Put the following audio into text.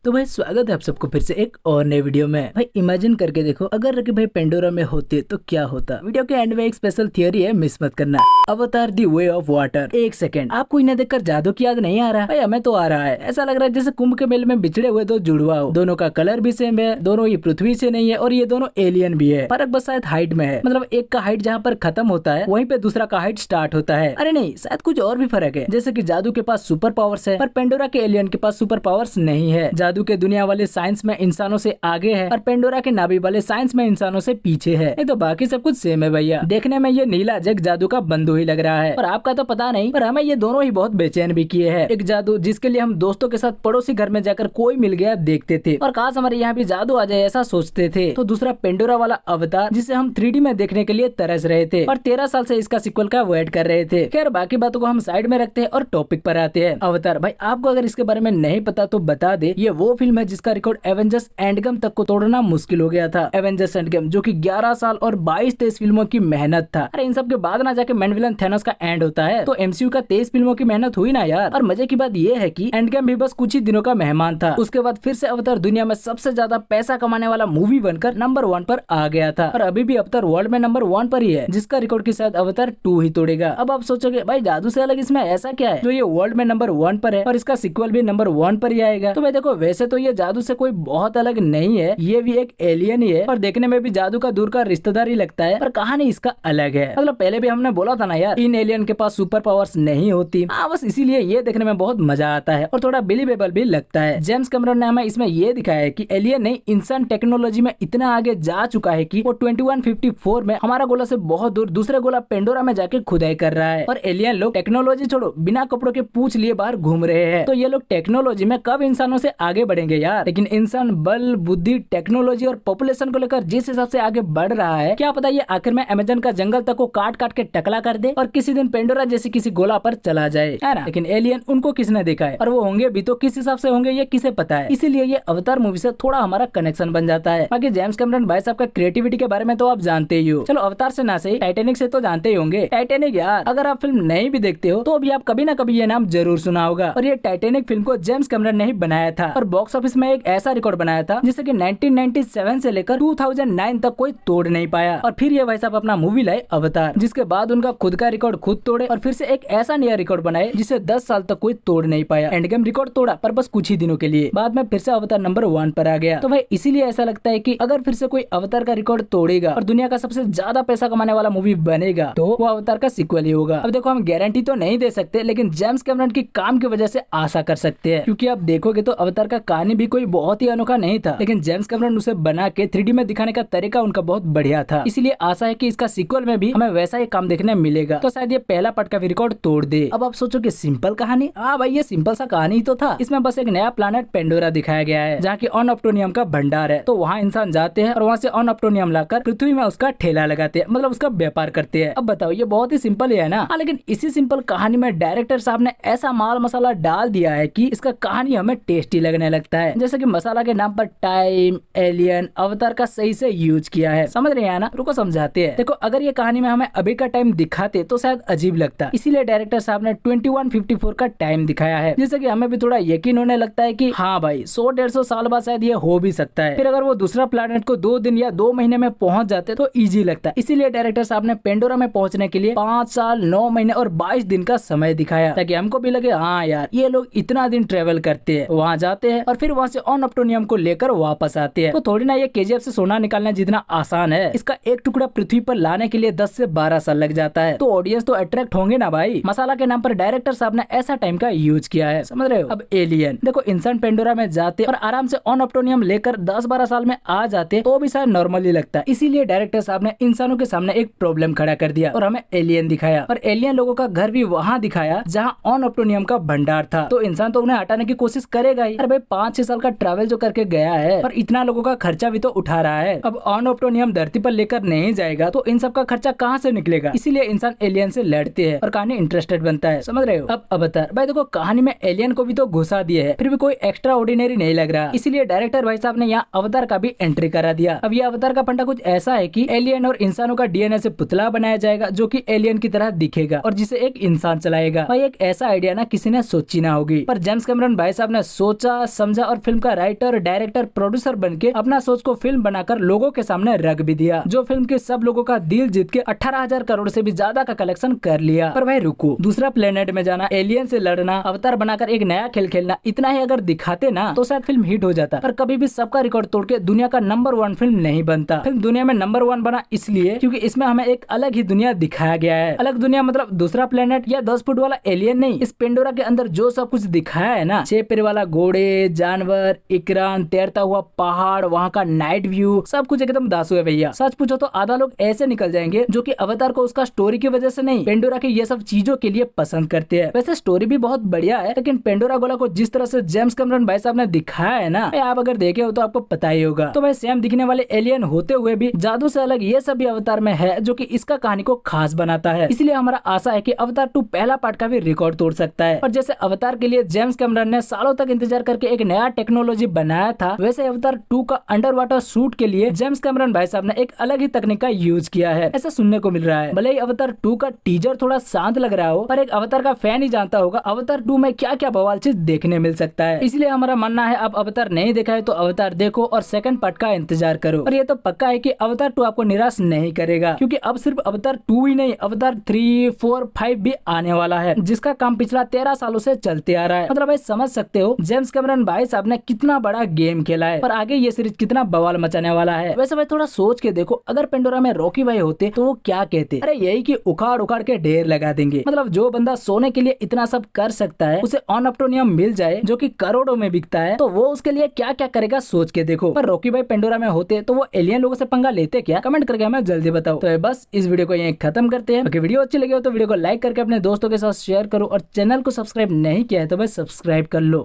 तो भाई स्वागत है आप सबको फिर से एक और नए वीडियो में। भाई इमेजिन करके देखो अगर रॉकी भाई पेंडोरा में होते तो क्या होता। वीडियो के एंड में एक स्पेशल थियरी है, मिस मत करना। अवतार दी वे ऑफ वाटर। एक सेकंड, आपको इन्हें देखकर जादू की याद नहीं आ रहा? भाई हमें तो आ रहा है। ऐसा लग रहा है जैसे कुंभ के मेले में बिछड़े हुए दो जुड़वा हो। दोनों का कलर भी सेम है, दोनों ये पृथ्वी से नहीं है और ये दोनों एलियन भी है। फर्क बस शायद हाइट में है, मतलब एक का हाइट जहाँ पर खत्म होता है वहीं पे दूसरा का हाइट स्टार्ट होता है। अरे नहीं, शायद कुछ और भी फर्क है, जैसे कि जादू के पास सुपर पावर्स है पर पेंडोरा के एलियन के पास सुपर पावर्स नहीं है। जादू के दुनिया वाले साइंस में इंसानों से आगे है और पेंडोरा के नाभी वाले साइंस में इंसानों से पीछे है। नहीं तो बाकी सब कुछ सेम है भैया। देखने में ये नीला जग जादू का बंधु ही लग रहा है और आपका तो पता नहीं, पर हमें ये दोनों ही बहुत बेचैन भी किए हैं। एक जादू जिसके लिए हम दोस्तों के साथ पड़ोसी घर में जाकर कोई मिल गया देखते थे और काश हमारे यहाँ भी जादू आ जाए ऐसा सोचते थे। तो दूसरा पेंडोरा वाला अवतार जिसे हम 3D में देखने के लिए तरस रहे थे और 13 साल से इसका सिक्वल का वेट कर रहे थे। खैर बाकी बातों को हम साइड में रखते हैं और टॉपिक पर आते हैं। अवतार भाई आपको अगर इसके बारे में नहीं पता तो बता दे, ये वो फिल्म है जिसका रिकॉर्ड एवेंजर्स एंड गेम तक को तोड़ना मुश्किल हो गया था। एवेंजर्स एंड गेम जो कि 11 साल और 22-23 फिल्मों की मेहनत था। अरे इन सब के बाद ना जाके मेन विलन थैनोस का एंड होता है, तो MCU का 23 फिल्मों की मेहनत हुई ना यार। और मजे की बात ये है कि एंड गेम भी बस कुछ ही दिनों का मेहमान था। उसके बाद फिर से अवतार दुनिया में सबसे ज्यादा पैसा कमाने वाला मूवी बनकर नंबर 1 पर आ गया था और अभी भी अवतार वर्ल्ड में नंबर 1 पर ही है, जिसका रिकॉर्ड की शायद अवतार 2 ही तोड़ेगा। अब आप सोचोगे भाई जादू से अलग इसमें ऐसा क्या है जो ये वर्ल्ड में नंबर 1 पर है और इसका सिक्वल भी नंबर 1 पर ही आएगा। तो भाई देखो वैसे तो ये जादू से कोई बहुत अलग नहीं है, ये भी एक एलियन ही है और देखने में भी जादू का दूर का रिश्तेदार ही लगता है, पर कहानी इसका अलग है। मतलब पहले भी हमने बोला था ना यार, इन एलियन के पास सुपर पावर्स नहीं होती। बस इसीलिए ये देखने में बहुत मजा आता है और थोड़ा बिलीवेबल भी लगता है। जेम्स कैमरन ने हमें इसमें ये दिखाया है कि एलियन नहीं, इंसान टेक्नोलॉजी में इतना आगे जा चुका है कि वो 2154 में हमारा गोला से बहुत दूर दूसरे गोला पेंडोरा में जाके खुदाई कर रहा है और एलियन लोग टेक्नोलॉजी छोड़ो बिना कपड़ों के पूंछ लिए बाहर घूम रहे हैं। तो ये लोग टेक्नोलॉजी में कब इंसानों से आगे बढ़ेंगे यार। लेकिन इंसान बल, बुद्धि, टेक्नोलॉजी और पॉपुलेशन को लेकर जिस हिसाब से आगे बढ़ रहा है, क्या पता ये आखिर में अमेजन का जंगल तक को काट काट के टकला कर दे और किसी दिन पेंडोरा जैसी किसी गोला पर चला जाए, है ना। लेकिन एलियन उनको किसने देखा है और वो होंगे भी तो किस हिसाब से होंगे ये किसे पता है। इसीलिए ये अवतार मूवी से थोड़ा हमारा कनेक्शन बन जाता है। बाकी जेम्स कैमरन भाई साहब का क्रिएटिविटी के बारे में तो आप जानते ही हो। चलो अवतार से ना सही टाइटैनिक से तो जानते ही होंगे। टाइटैनिक यार अगर आप फिल्म नहीं भी देखते हो तो भी आप कभी ना कभी ये नाम जरूर सुना होगा। और ये टाइटैनिक फिल्म को जेम्स कैमरन ने ही बनाया था और बॉक्स ऑफिस में एक ऐसा रिकॉर्ड बनाया था जिसे कि 1997 से लेकर 2009 तक कोई तोड़ नहीं पाया। और फिर ये भाई साहब अपना मूवी लाए अवतार, जिसके बाद उनका खुद का रिकॉर्ड खुद तोड़े और फिर से एक ऐसा नया रिकॉर्ड बनाए जिसे 10 साल तक कोई तोड़ नहीं पाया। एंड गेम रिकॉर्ड तोड़ा पर बस कुछ ही दिनों के लिए, बाद में फिर से अवतार नंबर 1 पर आ गया। तो भाई इसीलिए ऐसा लगता है कि अगर फिर से कोई अवतार का रिकॉर्ड तोड़ेगा और दुनिया का सबसे ज्यादा पैसा कमाने वाला मूवी बनेगा तो वो अवतार का सीक्वल ही होगा। अब देखो हम गारंटी तो नहीं दे सकते, लेकिन जेम्स कैमरन की काम की वजह से आशा कर सकते हैं, क्योंकि आप देखोगे तो अवतार का कहानी भी कोई बहुत ही अनोखा नहीं था, लेकिन जेम्स कैमरन उसे बना के 3D में दिखाने का तरीका उनका बहुत बढ़िया था। इसलिए आशा है कि इसका सीक्वल में भी हमें वैसा ही काम देखने मिलेगा। तो शायद ये पहला पार्ट का भी रिकॉर्ड तोड़ दे। अब आप सोचो कि सिंपल कहानी, हाँ भाई ये सिंपल सा कहानी तो था। इसमें बस एक नया प्लैनेट पेंडोरा दिखाया गया है जहाँ की अनअप्टोनियम का भंडार है। तो वहाँ इंसान जाते हैं और वहाँ से अनअप्टोनियम लाकर पृथ्वी में उसका ठेला लगाते हैं, मतलब उसका व्यापार करते हैं। अब बताओ ये बहुत ही सिंपल ही है ना। लेकिन इसी सिंपल कहानी में डायरेक्टर साहब ने ऐसा माल मसाला डाल दिया है कि इसका कहानी हमें टेस्टी लगने लगता है। जैसे कि मसाला के नाम पर टाइम, एलियन, अवतार का सही से यूज किया है। समझ रहे हैं ना, रुको समझाते हैं। देखो अगर ये कहानी में हमें अभी का टाइम दिखाते तो शायद अजीब लगता, इसीलिए डायरेक्टर साहब ने 2154 का टाइम दिखाया है, जिससे कि हमें भी थोड़ा यकीन होने लगता है कि हाँ भाई 100-150 साल बाद शायद ये हो भी सकता है। फिर अगर वो दूसरा प्लैनेट को 2 दिन या 2 महीने में पहुंच जाते तो इजी लगता है। इसीलिए डायरेक्टर साहब ने पेंडोरा में पहुंचने के लिए 5 साल 9 महीने और 22 दिन का समय दिखाया, ताकि हमको भी लगे हाँ यार ये लोग इतना दिन ट्रेवल करते हैं, वहाँ जाते हैं और फिर वहाँ से अनअप्टोनियम को लेकर वापस आते हैं। तो थोड़ी ना ये KGF से सोना निकालना जितना आसान है, इसका एक टुकड़ा पृथ्वी पर लाने के लिए 10 से 12 साल लग जाता है। तो ऑडियंस तो अट्रैक्ट होंगे ना भाई। मसाला के नाम पर डायरेक्टर साहब ने ऐसा टाइम का यूज किया है, समझ रहे हो। अब एलियन देखो, इंसान पेंडोरा में जाते और आराम से अनअप्टोनियम लेकर 10-12 साल में आ जाते तो भी शायद नॉर्मली लगता है। इसीलिए डायरेक्टर साहब ने इंसानों के सामने एक प्रॉब्लम खड़ा कर दिया और हमें एलियन दिखाया। और एलियन लोगों का घर भी वहाँ दिखाया जहाँ अनअप्टोनियम का भंडार था। तो इंसान तो उन्हें हटाने की कोशिश करेगा ही। अरे भाई 5-6 साल का ट्रैवल जो करके गया है और इतना लोगों का खर्चा भी तो उठा रहा है। अब अनअप्टोनियम धरती पर लेकर नहीं जाएगा तो इन सब का खर्चा कहाँ से निकलेगा। इसीलिए इंसान एलियन से लड़ते हैं और कहानी इंटरेस्टेड बनता है, समझ रहे हो। अब अवतार भाई देखो, कहानी में एलियन को भी तो घुसा दिए है, फिर भी कोई एक्स्ट्रा ऑर्डिनरी नहीं लग रहा। इसीलिए डायरेक्टर भाई साहब ने यहाँ अवतार का भी एंट्री करा दिया। अब ये अवतार का फंडा कुछ ऐसा है कि एलियन और इंसानों का DNA से पुतला बनाया जाएगा जो कि एलियन की तरह दिखेगा और जिसे एक इंसान चलाएगा। भाई एक ऐसा आइडिया ना किसी ने सोची ना होगी, पर जेम्स कैमरन भाई साहब ने सोचा, समझा और फिल्म का राइटर, डायरेक्टर, प्रोड्यूसर बनके अपना सोच को फिल्म बनाकर लोगों के सामने रख भी दिया, जो फिल्म के सब लोगों का दिल जीत के 18,000 करोड़ से भी ज्यादा का कलेक्शन कर लिया। पर भाई रुको, दूसरा प्लेनेट में जाना, एलियन से लड़ना, अवतार बनाकर एक नया खेल खेलना, इतना ही अगर दिखाते ना तो शायद फिल्म हिट हो जाता। पर कभी भी सबका रिकॉर्ड तोड़ के दुनिया का नंबर 1 फिल्म नहीं बनता। फिल्म दुनिया में नंबर 1 बना इसलिए क्योंकि इसमें हमें एक अलग ही दुनिया दिखाया गया है। अलग दुनिया मतलब दूसरा प्लेनेट या 10 फुट वाला एलियन नहीं। इस पेंडोरा के अंदर जो सब कुछ दिखाया है ना, 6 पैर वाला घोड़े, जानवर, इकरान, तैरता हुआ पहाड़, वहाँ का नाइट व्यू, सब कुछ एकदम दासू है भैया। सच पूछो तो आधा लोग ऐसे निकल जाएंगे जो कि अवतार को उसका स्टोरी की वजह से नहीं, पेंडोरा के ये सब चीजों के लिए पसंद करते हैं। वैसे स्टोरी भी बहुत बढ़िया है, लेकिन पेंडोरा गोला को जिस तरह से जेम्स कैमरन भाई साहब ने दिखाया है ना, आप अगर देखे हो तो आपको पता ही होगा। तो भाई सेम दिखने वाले एलियन होते हुए भी जादू से अलग ये सब भी अवतार में है, जो कि इसका कहानी को खास बनाता है। इसलिए हमारा आशा है कि अवतार 2 पहला पार्ट का भी रिकॉर्ड तोड़ सकता है। और जैसे अवतार के लिए जेम्स कैमरन ने सालों तक इंतजार करके एक नया टेक्नोलॉजी बनाया था, वैसे अवतार 2 का अंडर वाटर शूट के लिए जेम्स कैमरन भाई साहब ने एक अलग ही तकनीक का यूज किया है, ऐसा सुनने को मिल रहा है। भले ही अवतार 2 का टीजर थोड़ा शांत लग रहा हो, पर एक अवतार का फैन ही जानता होगा अवतार 2 में क्या क्या बवाल चीज देखने मिल सकता है। इसलिए हमारा मानना है, आप अवतार नहीं देखा है तो अवतार देखो और सेकंड पार्ट का इंतजार करो। और ये तो पक्का है कि अवतार 2 आपको निराश नहीं करेगा, क्योंकि अब सिर्फ अवतार 2 ही नहीं, अवतार 3, 4, 5 भी आने वाला है, जिसका काम पिछला 13 सालों से चलते आ रहा है। मतलब भाई समझ सकते हो जेम्स कैमरन भाई साहब ने कितना बड़ा गेम खेला है, पर आगे ये सीरीज कितना बवाल मचाने वाला है। वैसे भाई थोड़ा सोच के देखो, अगर पेंडोरा में रॉकी भाई होते तो वो क्या कहते? अरे यही कि उखाड़ उखाड़ के ढेर लगा देंगे। मतलब जो बंदा सोने के लिए इतना सब कर सकता है, उसे ऑनअप्टोनियम मिल जाए जो कि करोड़ों में बिकता है, तो वो उसके लिए क्या क्या करेगा सोच के देखो। पर रॉकी भाई पेंडोरा में होते तो वो एलियन लोगों से पंगा लेते क्या? कमेंट करके हमें जल्दी बताओ। तो बस इस वीडियो को यहीं खत्म करते हैं। वीडियो अच्छी लगी हो तो वीडियो को लाइक करके अपने दोस्तों के साथ शेयर करो, और चैनल को सब्सक्राइब नहीं किया है तो बस सब्सक्राइब कर लो।